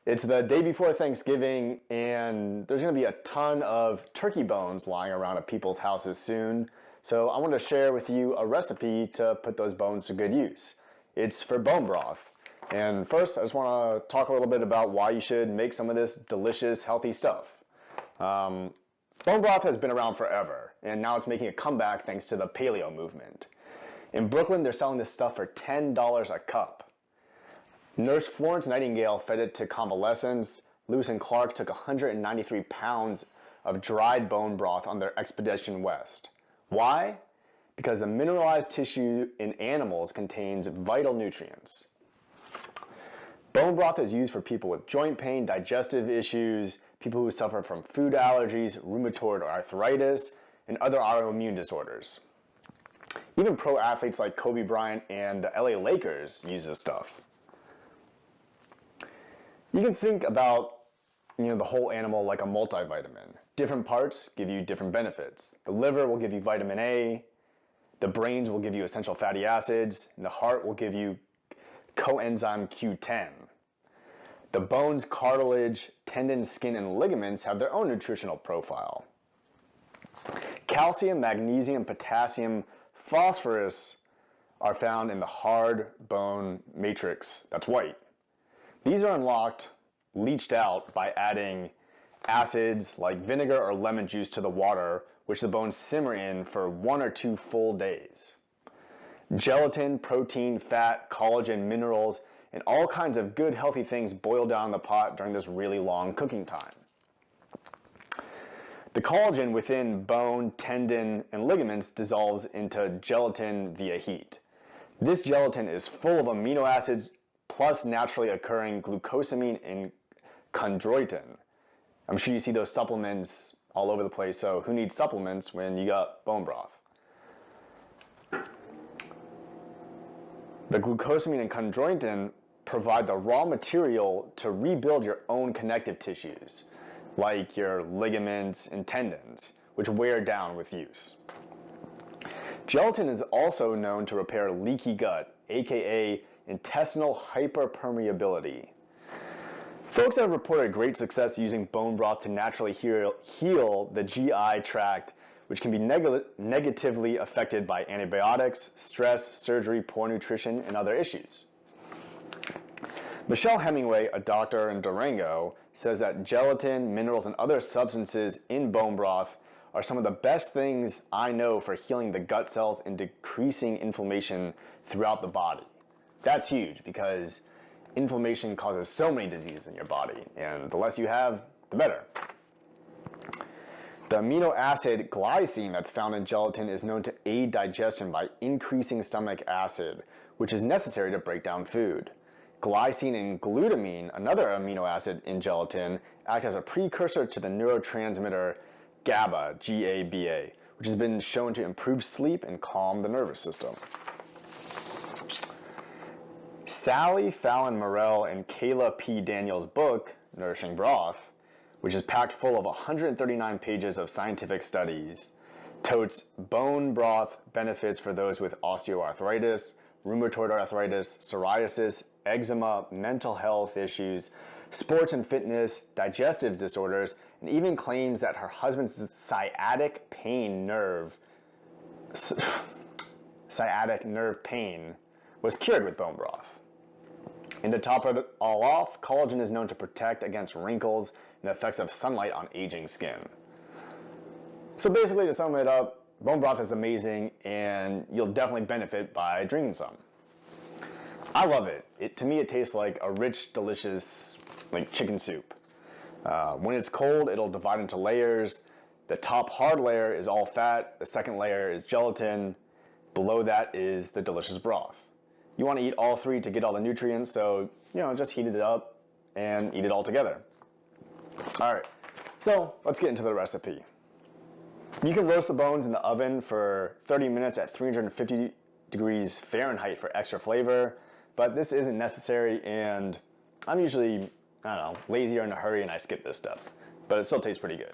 It's the day before Thanksgiving, and there's going to be a ton of turkey bones lying around at people's houses soon. So I want to share with you a recipe to put those bones to good use. It's for bone broth. And first, I just want to talk a little bit about why you should make some of this delicious, healthy stuff. Bone broth has been around forever, and now it's making a comeback thanks to the paleo movement. In Brooklyn, they're selling this stuff for $10 a cup. Nurse Florence Nightingale fed it to convalescents. Lewis and Clark took 193 pounds of dried bone broth on their expedition west. Why? Because the mineralized tissue in animals contains vital nutrients. Bone broth is used for people with joint pain, digestive issues, people who suffer from food allergies, rheumatoid arthritis, and other autoimmune disorders. Even pro athletes like Kobe Bryant and the LA Lakers use this stuff. You can think about the whole animal like a multivitamin. Different parts give you different benefits. The liver will give you vitamin A, the brains will give you essential fatty acids, and the heart will give you coenzyme Q10. The bones, cartilage, tendons, skin, and ligaments have their own nutritional profile. Calcium, magnesium, potassium, phosphorus are found in the hard bone matrix that's white. These are unlocked, leached out by adding acids like vinegar or lemon juice to the water, which the bones simmer in for 1 or 2 full days. Gelatin, protein, fat, collagen, minerals, and all kinds of good healthy things boil down in the pot during this really long cooking time. The collagen within bone, tendon, and ligaments dissolves into gelatin via heat. This gelatin is full of amino acids plus naturally occurring glucosamine and chondroitin. I'm sure you see those supplements all over the place, so who needs supplements when you got bone broth? The glucosamine and chondroitin provide the raw material to rebuild your own connective tissues, like your ligaments and tendons, which wear down with use. Gelatin is also known to repair leaky gut, aka intestinal hyperpermeability. Folks have reported great success using bone broth to naturally heal the GI tract, which can be negatively affected by antibiotics, stress, surgery, poor nutrition, and other issues. Michelle Hemingway, a doctor in Durango, says that gelatin, minerals, and other substances in bone broth are some of the best things I know for healing the gut cells and decreasing inflammation throughout the body. That's huge because inflammation causes so many diseases in your body, and the less you have, the better. The amino acid glycine that's found in gelatin is known to aid digestion by increasing stomach acid, which is necessary to break down food. Glycine and glutamine, another amino acid in gelatin, act as a precursor to the neurotransmitter GABA, G-A-B-A, which has been shown to improve sleep and calm the nervous system. Sally Fallon Morell and Kayla P. Daniels' book, Nourishing Broth, which is packed full of 139 pages of scientific studies, totes bone broth benefits for those with osteoarthritis, rheumatoid arthritis, psoriasis, eczema, mental health issues, sports and fitness, digestive disorders, and even claims that her husband's sciatic nerve pain was cured with bone broth. And to top it all off, collagen is known to protect against wrinkles and the effects of sunlight on aging skin. So basically, to sum it up, bone broth is amazing and you'll definitely benefit by drinking some. I love it. To me, it tastes like a rich, delicious chicken soup. When it's cold, it'll divide into layers. The top hard layer is all fat. The second layer is gelatin. Below that is the delicious broth. You want to eat all three to get all the nutrients, so just heat it up and eat it all together. All right, so let's get into the recipe. You can roast the bones in the oven for 30 minutes at 350 degrees Fahrenheit for extra flavor, but this isn't necessary, and I'm usually, lazy or in a hurry, and I skip this stuff, but it still tastes pretty good.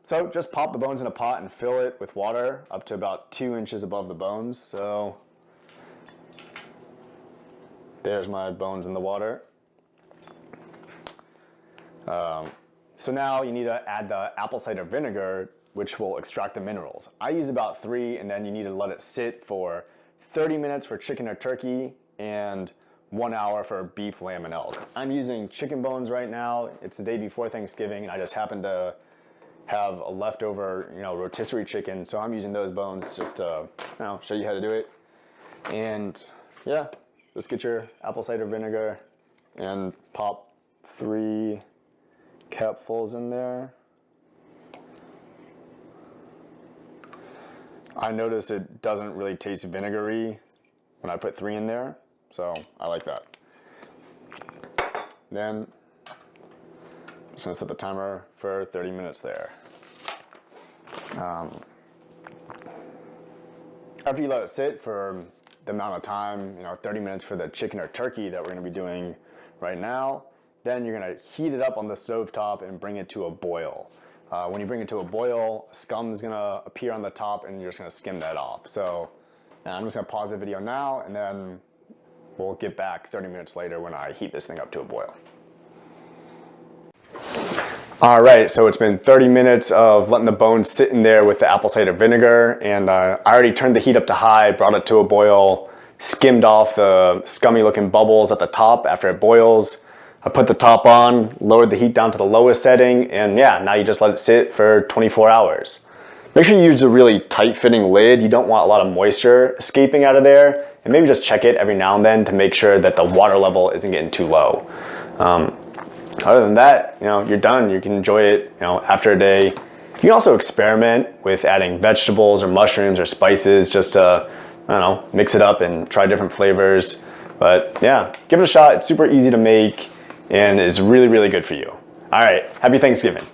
So just pop the bones in a pot and fill it with water up to about 2 inches above the bones. So there's my bones in the water. So now you need to add the apple cider vinegar, which will extract the minerals. I use about 3, and then you need to let it sit for 30 minutes for chicken or turkey and 1 hour for beef, lamb, and elk. I'm using chicken bones right now. It's the day before Thanksgiving, and I just happen to have a leftover, rotisserie chicken, so I'm using those bones just to, show you how to do it. And yeah, just get your apple cider vinegar and pop 3 capfuls in there. I notice it doesn't really taste vinegary when I put 3 in there, so I like that. Then I'm just gonna set the timer for 30 minutes there. After you let it sit for the amount of time, 30 minutes for the chicken or turkey that we're gonna be doing right now, then you're gonna heat it up on the stovetop and bring it to a boil. When you bring it to a boil, scum's gonna appear on the top and you're just gonna skim that off. So I'm just gonna pause the video now and then we'll get back 30 minutes later when I heat this thing up to a boil. All right, so it's been 30 minutes of letting the bones sit in there with the apple cider vinegar, and I already turned the heat up to high, brought it to a boil, skimmed off the scummy looking bubbles at the top after it boils. I put the top on, lowered the heat down to the lowest setting, and yeah, now you just let it sit for 24 hours. Make sure you use a really tight fitting lid. You don't want a lot of moisture escaping out of there, and maybe just check it every now and then to make sure that the water level isn't getting too low. Other than that, you're done. You can enjoy it, after a day. You can also experiment with adding vegetables or mushrooms or spices just to, mix it up and try different flavors. But yeah, give it a shot. It's super easy to make and is really, really good for you. All right, happy Thanksgiving.